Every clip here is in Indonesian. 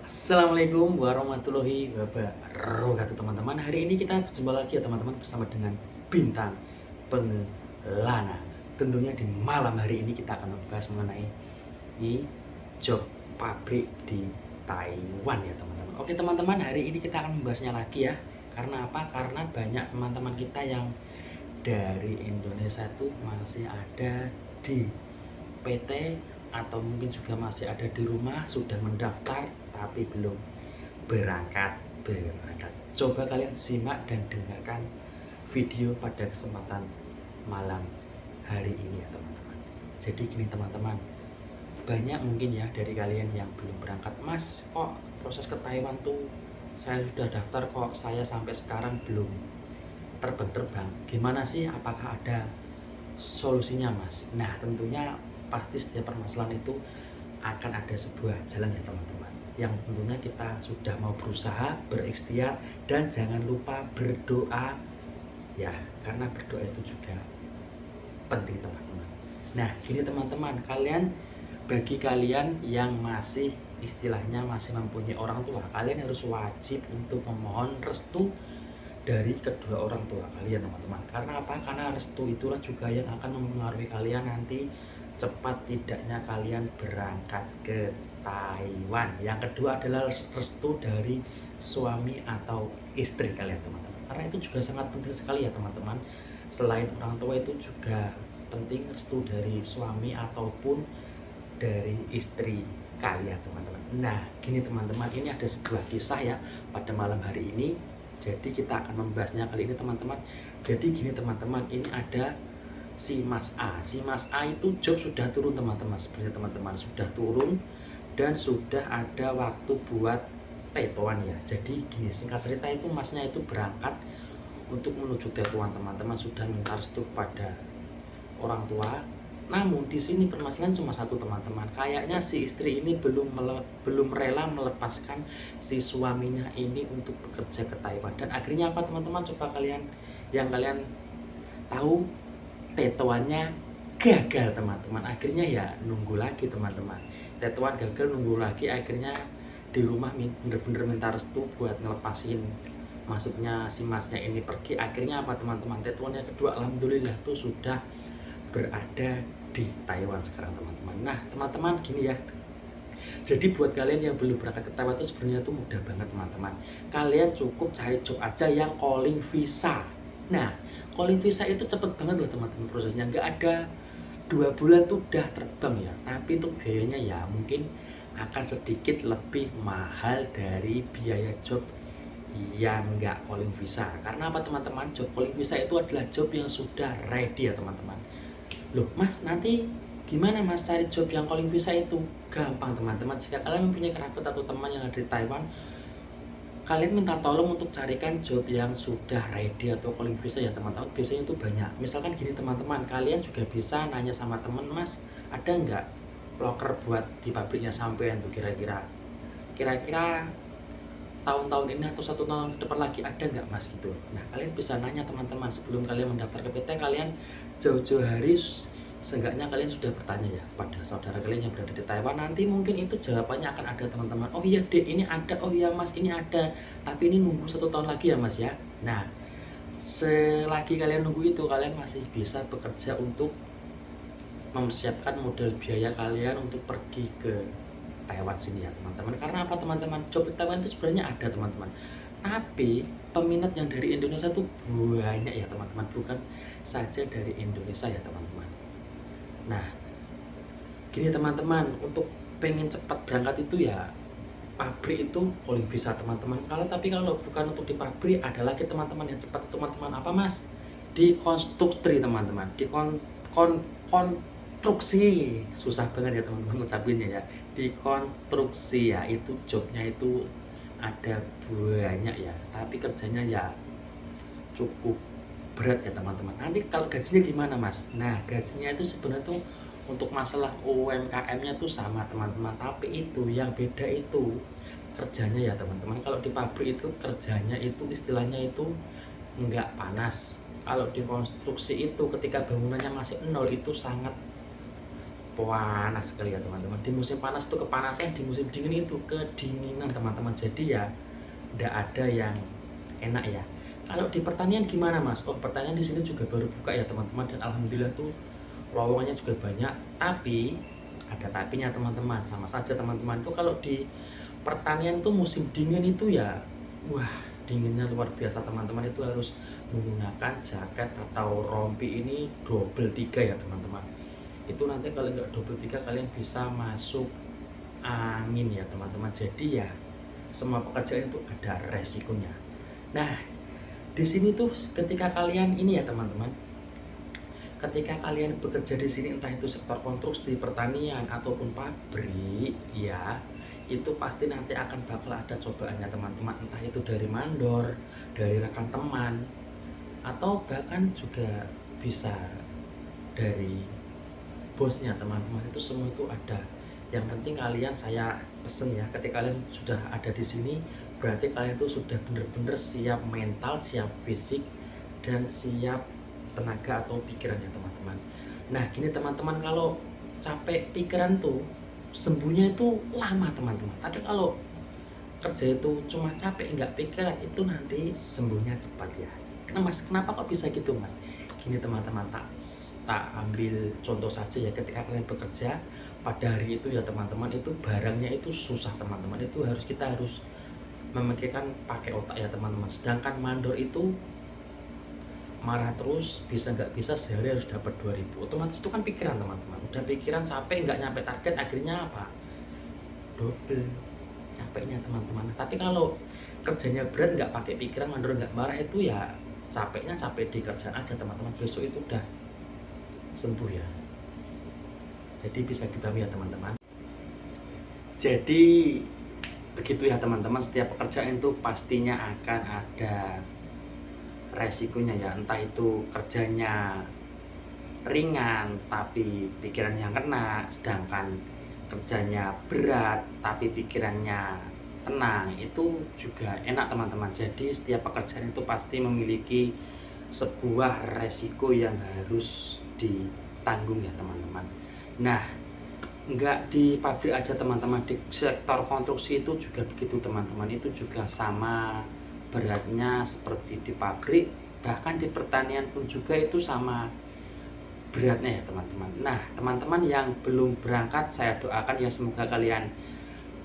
Assalamualaikum warahmatullahi wabarakatuh teman-teman. Hari ini kita berjumpa lagi ya teman-teman bersama dengan bintang pengelana. Tentunya di malam hari ini kita akan membahas mengenai job pabrik di Taiwan ya teman-teman. Oke teman-teman, hari ini kita akan membahasnya lagi ya. Karena apa? Karena banyak teman-teman kita yang dari Indonesia itu masih ada di PT atau mungkin juga masih ada di rumah sudah mendaftar tapi belum berangkat. Coba kalian simak dan dengarkan video pada kesempatan malam hari ini ya teman-teman. Jadi gini teman-teman, banyak mungkin ya dari kalian yang belum berangkat. Mas, kok proses ke Taiwan tuh saya sudah daftar kok saya sampai sekarang belum terbang-terbang. Gimana sih? Apakah ada solusinya Mas? Nah tentunya pasti setiap permasalahan itu akan ada sebuah jalan ya teman-teman, yang tentunya kita sudah mau berusaha, berikhtiar, dan jangan lupa berdoa ya, karena berdoa itu juga penting teman-teman. Nah gini teman-teman, bagi kalian yang masih istilahnya masih mempunyai orang tua, kalian harus wajib untuk memohon restu dari kedua orang tua kalian teman-teman. Karena apa? Karena restu itulah juga yang akan mempengaruhi kalian nanti cepat tidaknya kalian berangkat ke Taiwan. Yang kedua adalah restu dari suami atau istri kalian teman-teman. Karena itu juga sangat penting sekali ya teman-teman. Selain orang tua itu juga penting restu dari suami ataupun dari istri kalian teman-teman. Nah gini teman-teman, ini ada sebuah kisah ya pada malam hari ini. Jadi kita akan membahasnya kali ini teman-teman. Jadi gini teman-teman, ini ada si Mas A. Si Mas A itu job sudah turun teman-teman. Sebenarnya teman-teman sudah turun dan sudah ada waktu buat tetuan ya. Jadi gini, singkat cerita itu masnya itu berangkat untuk menuju tetuan teman-teman, sudah minta restu kepada orang tua. Namun di sini permasalahan cuma satu teman-teman. Kayaknya si istri ini belum rela melepaskan si suaminya ini untuk bekerja ke Taiwan. Dan akhirnya apa teman-teman? Coba kalian tahu, tetuannya gagal teman-teman. Akhirnya ya nunggu lagi teman-teman. Tetuan gagal, nunggu lagi, akhirnya di rumah bener-bener minta restu buat ngelepasin masuknya si masnya ini pergi. Akhirnya apa teman-teman? Tetuannya kedua alhamdulillah tuh sudah berada di Taiwan sekarang teman-teman. Nah teman-teman gini ya, jadi buat kalian yang belum berangkat ke Taiwan itu sebenarnya tuh mudah banget teman-teman. Kalian cukup cari job aja yang calling visa. Nah calling visa itu cepet banget loh teman-teman prosesnya, nggak ada 2 bulan tuh udah terbang ya. Tapi untuk biayanya ya mungkin akan sedikit lebih mahal dari biaya job yang nggak calling visa. Karena apa teman-teman? Job calling visa itu adalah job yang sudah ready ya teman-teman. Loh Mas, nanti gimana Mas cari job yang calling visa itu? Gampang teman-teman, jika kalian mempunyai kerabat atau teman yang ada di Taiwan, kalian minta tolong untuk carikan job yang sudah ready atau calling visa ya teman-teman. Biasanya itu banyak. Misalkan gini teman-teman, kalian juga bisa nanya sama teman, Mas ada nggak loker buat di pabriknya sampean tuh kira-kira tahun-tahun ini atau 1 tahun ke depan lagi ada nggak Mas gitu. Nah kalian bisa nanya teman-teman sebelum kalian mendaftar ke PT, kalian jauh-jauh hari seenggaknya kalian sudah bertanya ya pada saudara kalian yang berada di Taiwan. Nanti mungkin itu jawabannya akan ada teman-teman. Oh iya dek ini ada, oh iya Mas ini ada, tapi ini nunggu 1 tahun lagi ya Mas ya. Nah selagi kalian nunggu itu, kalian masih bisa bekerja untuk mempersiapkan modal biaya kalian untuk pergi ke Taiwan sini ya teman-teman. Karena apa teman-teman? Job di Taiwan itu sebenarnya ada teman-teman. Tapi peminat yang dari Indonesia tuh banyak ya teman-teman, bukan saja dari Indonesia ya teman-teman. Nah, gini teman-teman, untuk pengen cepat berangkat itu ya pabrik itu calling visa teman-teman. Kalau bukan untuk di pabrik, ada lagi teman-teman yang cepat itu teman-teman apa Mas? Di konstruksi teman-teman, di konstruksi, susah banget ya teman-teman ngucapinnya ya. Di konstruksi ya, itu jobnya itu ada banyak ya, tapi kerjanya ya cukup berat ya teman-teman. Nanti kalau gajinya gimana Mas? Nah gajinya itu sebenarnya tuh untuk masalah UMKM-nya tuh sama teman-teman, tapi itu yang beda itu kerjanya ya teman-teman. Kalau di pabrik itu kerjanya itu istilahnya itu nggak panas. Kalau di konstruksi itu ketika bangunannya masih nol itu sangat panas sekali ya teman-teman. Di musim panas itu kepanasan, di musim dingin itu kedinginan teman-teman. Jadi ya tidak ada yang enak ya. Kalau di pertanian gimana Mas? Oh, pertanian di sini juga baru buka ya teman-teman, dan alhamdulillah tuh lowongannya juga banyak. Tapi ada tapinya teman-teman. Sama saja teman-teman, itu kalau di pertanian tuh musim dingin itu ya wah, dinginnya luar biasa teman-teman. Itu harus menggunakan jaket atau rompi ini double 3 ya teman-teman. Itu nanti kalau nggak double 3 kalian bisa masuk angin ya teman-teman. Jadi ya semua pekerjaan itu ada resikonya. Nah, di sini tuh ketika kalian ini ya teman-teman, ketika kalian bekerja di sini entah itu sektor konstruksi, pertanian ataupun pabrik ya, itu pasti nanti akan bakal ada cobaannya teman-teman, entah itu dari mandor, dari rekan teman, atau bahkan juga bisa dari bosnya teman-teman. Itu semua itu ada. Yang penting kalian, saya pesen ya, ketika kalian sudah ada di sini berarti kalian tuh sudah bener-bener siap mental, siap fisik, dan siap tenaga atau pikirannya teman-teman. Nah gini teman-teman, kalau capek pikiran tuh sembuhnya itu lama teman-teman. Tapi kalau kerja itu cuma capek nggak pikiran, itu nanti sembuhnya cepat ya. Kenapa kok bisa gitu Mas? Gini teman-teman, tak ambil contoh saja ya, ketika kalian bekerja pada hari itu ya teman-teman, itu barangnya itu susah teman-teman, itu kita harus memikirkan pakai otak ya teman-teman. Sedangkan mandor itu marah terus, bisa nggak bisa sehari harus dapat 2.000, otomatis itu kan pikiran teman-teman, udah pikiran capek nggak nyampe target, akhirnya apa? Double capeknya teman-teman. Tapi kalau kerjanya berat nggak pakai pikiran, mandor nggak marah, itu ya capeknya capek di kerjaan aja teman-teman, besok itu udah sembuh ya. Jadi bisa dipahami ya teman-teman. Jadi begitu ya teman-teman, setiap pekerjaan itu pastinya akan ada resikonya ya, entah itu kerjanya ringan tapi pikirannya kena, sedangkan kerjanya berat tapi pikirannya tenang, itu juga enak teman-teman. Jadi setiap pekerjaan itu pasti memiliki sebuah resiko yang harus ditanggung ya teman-teman. Nah, nggak di pabrik aja teman-teman, di sektor konstruksi itu juga begitu teman-teman, itu juga sama beratnya seperti di pabrik, bahkan di pertanian pun juga itu sama beratnya ya teman-teman. Nah teman-teman yang belum berangkat, saya doakan ya semoga kalian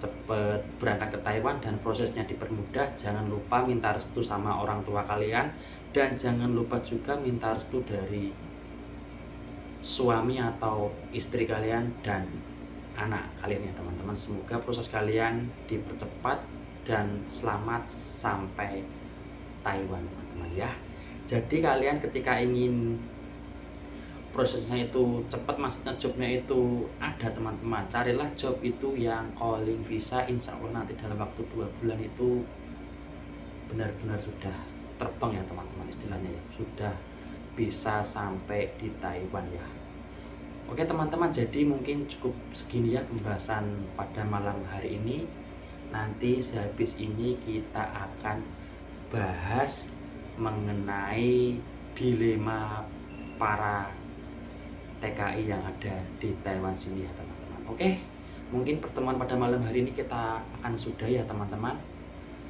cepat berangkat ke Taiwan dan prosesnya dipermudah. Jangan lupa minta restu sama orang tua kalian, dan jangan lupa juga minta restu dari suami atau istri kalian dan anak kalian ya teman-teman. Semoga proses kalian dipercepat dan selamat sampai Taiwan teman-teman ya. Jadi kalian ketika ingin prosesnya itu cepat, maksudnya jobnya itu ada teman-teman, carilah job itu yang calling visa. Insya Allah nanti dalam waktu 2 bulan itu benar-benar sudah terbang ya teman-teman, istilahnya ya, sudah bisa sampai di Taiwan ya. Oke teman-teman, jadi mungkin cukup segini ya pembahasan pada malam hari ini. Nanti sehabis ini kita akan bahas mengenai dilema para TKI yang ada di Taiwan sini ya teman-teman. Oke, mungkin pertemuan pada malam hari ini kita akan sudah ya teman-teman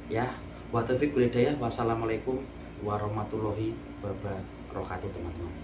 ya. Wa taufiq wal hidayah. Wassalamualaikum warahmatullahi wabarakatuh teman-teman.